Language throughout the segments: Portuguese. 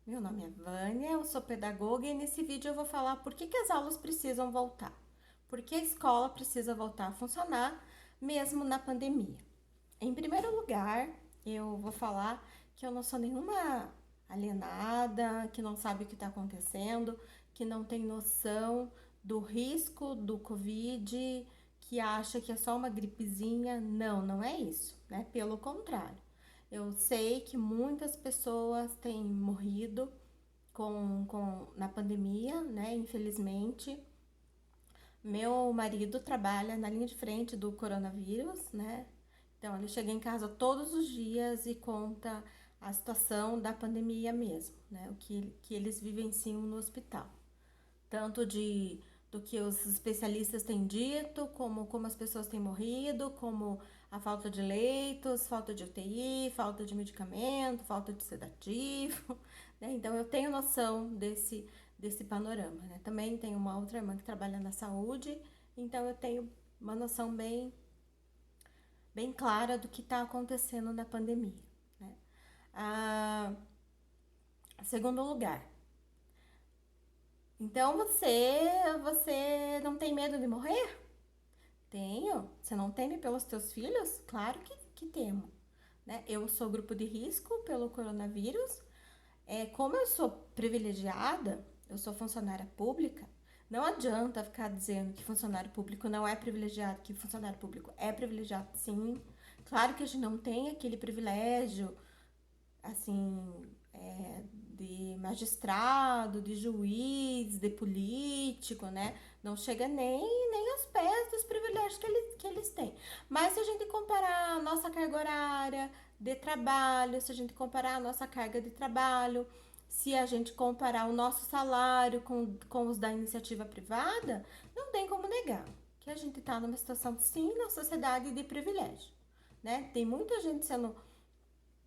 Meu nome é Vânia, eu sou pedagoga e nesse vídeo eu vou falar por que as aulas precisam voltar. Por que a escola precisa voltar a funcionar mesmo na pandemia. Em primeiro lugar, eu vou falar que eu não sou nenhuma alienada, que não sabe o que está acontecendo, que não tem noção do risco do Covid, que acha que é só uma gripezinha. Não, não é isso, né? Pelo contrário. Eu sei que muitas pessoas têm morrido na pandemia, né? Infelizmente. Meu marido trabalha na linha de frente do coronavírus, né? Então, ele chega em casa todos os dias e conta a situação da pandemia mesmo, né? O que eles vivenciam no hospital. Tanto do que os especialistas têm dito, como as pessoas têm morrido, como a falta de leitos, falta de UTI, falta de medicamento, falta de sedativo, né? Então eu tenho noção desse panorama, né? Também tenho uma outra irmã que trabalha na saúde, então eu tenho uma noção bem clara do que está acontecendo na pandemia, né? Ah, segundo lugar, então você não tem medo de morrer? Tenho. Você não teme pelos teus filhos? Claro que temo. Né? Eu sou grupo de risco pelo coronavírus. Como eu sou privilegiada, eu sou funcionária pública, não adianta ficar dizendo que funcionário público não é privilegiado, que funcionário público é privilegiado, sim. Claro que a gente não tem aquele privilégio assim, de magistrado, de juiz, de político, né? Não chega nem aos pés dos privilégios que eles têm. Mas se a gente comparar a nossa carga horária de trabalho, se a gente comparar a nossa carga de trabalho, se a gente comparar o nosso salário com os da iniciativa privada, não tem como negar que a gente está numa situação, sim, na sociedade de privilégio. Né? Tem muita gente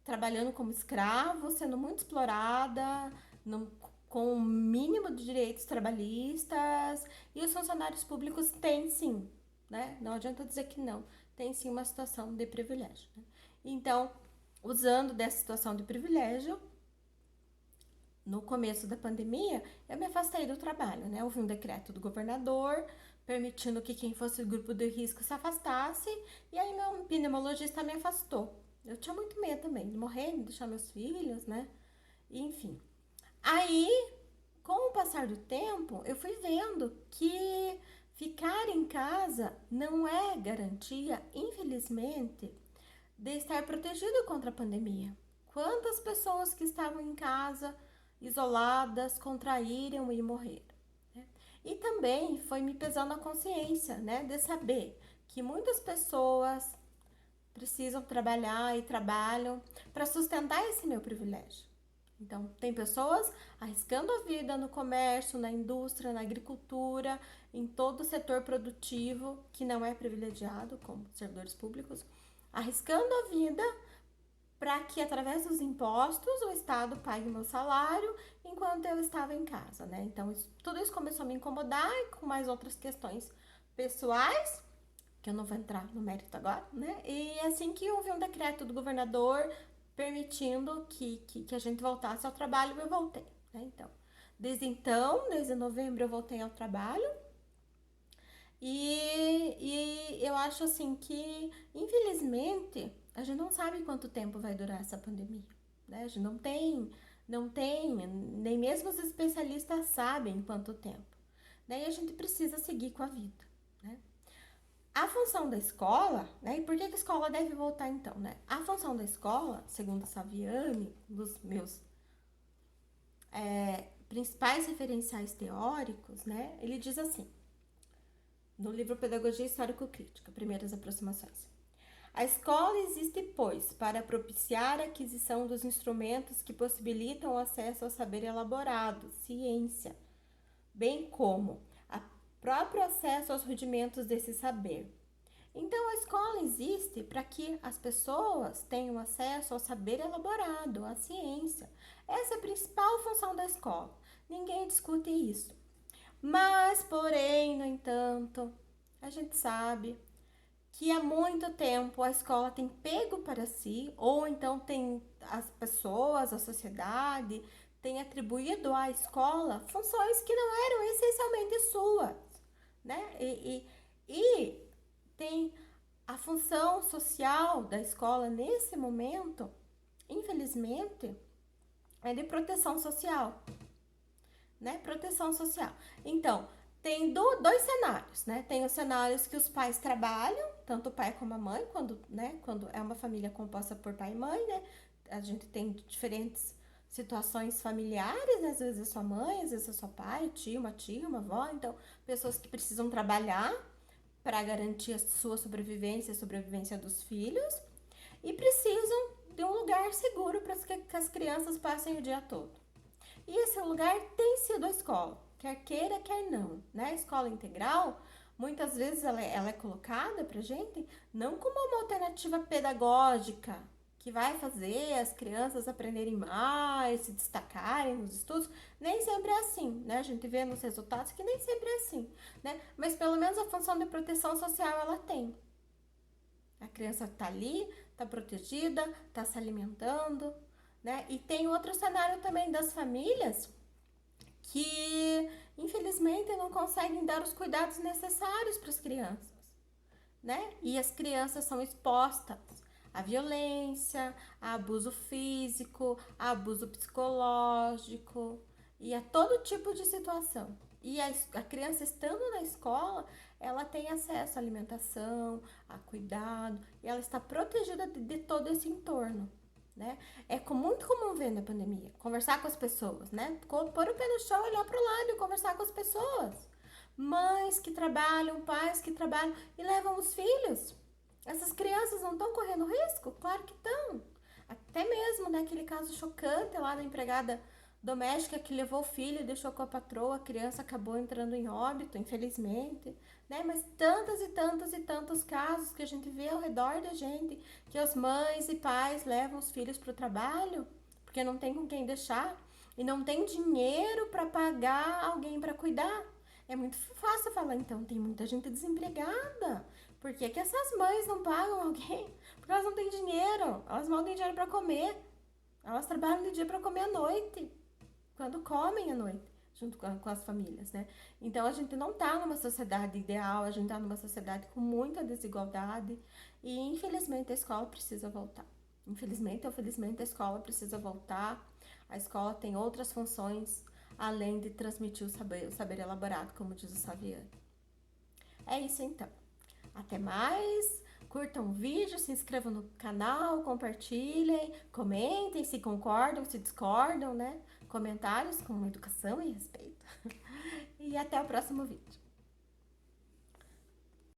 trabalhando como escravo, sendo muito explorada, não, com o mínimo de direitos trabalhistas, e os funcionários públicos têm sim, né? Não adianta dizer que não, tem sim uma situação de privilégio. Né? Então, usando dessa situação de privilégio, no começo da pandemia, eu me afastei do trabalho, né? Houve um decreto do governador permitindo que quem fosse grupo de risco se afastasse, e aí meu pneumologista me afastou. Eu tinha muito medo também de morrer, de deixar meus filhos, né? Enfim. Aí, com o passar do tempo, eu fui vendo que ficar em casa não é garantia, infelizmente, de estar protegido contra a pandemia. Quantas pessoas que estavam em casa, isoladas, contraíram e morreram? Né? E também foi me pesando a consciência, né, de saber que muitas pessoas precisam trabalhar e trabalham para sustentar esse meu privilégio. Então, tem pessoas arriscando a vida no comércio, na indústria, na agricultura, em todo o setor produtivo que não é privilegiado, como servidores públicos, arriscando a vida para que, através dos impostos, o Estado pague o meu salário enquanto eu estava em casa, né? Então, tudo isso começou a me incomodar e com mais outras questões pessoais, que eu não vou entrar no mérito agora, né? E assim que houve um decreto do governador permitindo que a gente voltasse ao trabalho, eu voltei, né? Então, desde novembro eu voltei ao trabalho e eu acho assim que, infelizmente, a gente não sabe quanto tempo vai durar essa pandemia, né? A gente não tem, nem mesmo os especialistas sabem quanto tempo. Daí a gente precisa seguir com a vida, né? A função da escola, né? E por que a escola deve voltar então, né? A função da escola, segundo Saviani, dos meus principais referenciais teóricos, né? Ele diz assim, no livro Pedagogia Histórico-Crítica, Primeiras Aproximações. A escola existe, pois, para propiciar a aquisição dos instrumentos que possibilitam o acesso ao saber elaborado, ciência, bem como o próprio acesso aos rudimentos desse saber. Então, a escola existe para que as pessoas tenham acesso ao saber elaborado, à ciência. Essa é a principal função da escola. Ninguém discute isso. Mas, porém, no entanto, a gente sabe que há muito tempo a escola tem pego para si, ou então tem as pessoas, a sociedade, tem atribuído à escola funções que não eram essencialmente suas, né? E tem a função social da escola nesse momento, infelizmente, é de proteção social, né? Proteção social. Então, tem dois cenários, né? Tem os cenários que os pais trabalham, tanto o pai como a mãe, quando é uma família composta por pai e mãe, né? A gente tem diferentes situações familiares, né? Às vezes é sua mãe, às vezes é seu pai, tio, uma tia, uma avó. Então, pessoas que precisam trabalhar para garantir a sua sobrevivência, a sobrevivência dos filhos, e precisam de um lugar seguro para que as crianças passem o dia todo. E esse lugar tem sido a escola, quer queira, quer não, né? A escola integral, muitas vezes ela é colocada pra gente não como uma alternativa pedagógica que vai fazer as crianças aprenderem mais, se destacarem nos estudos, nem sempre é assim, né? A gente vê nos resultados que nem sempre é assim, né? Mas pelo menos a função de proteção social ela tem. A criança tá ali, tá protegida, tá se alimentando, né? E tem outro cenário também das famílias que, infelizmente, não conseguem dar os cuidados necessários para as crianças, né? E as crianças são expostas à violência, a abuso físico, a abuso psicológico e a todo tipo de situação. E a criança estando na escola, ela tem acesso à alimentação, a cuidado, e ela está protegida de todo esse entorno, né? É muito comum ver na pandemia, conversar com as pessoas, né? Pôr o pé no chão, olhar para o lado e conversar com as pessoas. Mães que trabalham, pais que trabalham e levam os filhos. Essas crianças não estão correndo risco? Claro que estão. Até mesmo naquele caso chocante lá da empregada doméstica que levou o filho e deixou com a patroa, a criança acabou entrando em óbito, infelizmente, né? Mas tantos e tantos e tantos casos que a gente vê ao redor da gente, que as mães e pais levam os filhos para o trabalho, porque não tem com quem deixar e não tem dinheiro para pagar alguém para cuidar. É muito fácil falar, então, tem muita gente desempregada. Por que essas mães não pagam alguém? Porque elas não têm dinheiro, elas mal têm dinheiro para comer. Elas trabalham de dia para comer à noite, quando comem à noite, junto com as famílias, né? Então a gente não tá numa sociedade ideal, a gente tá numa sociedade com muita desigualdade e infelizmente a escola precisa voltar. Infelizmente ou felizmente a escola precisa voltar. A escola tem outras funções além de transmitir o saber elaborado, como diz o Saviano. É isso então. Até mais. Curtam o vídeo, se inscrevam no canal, compartilhem, comentem se concordam, se discordam, né? Comentários com educação e respeito. E até o próximo vídeo.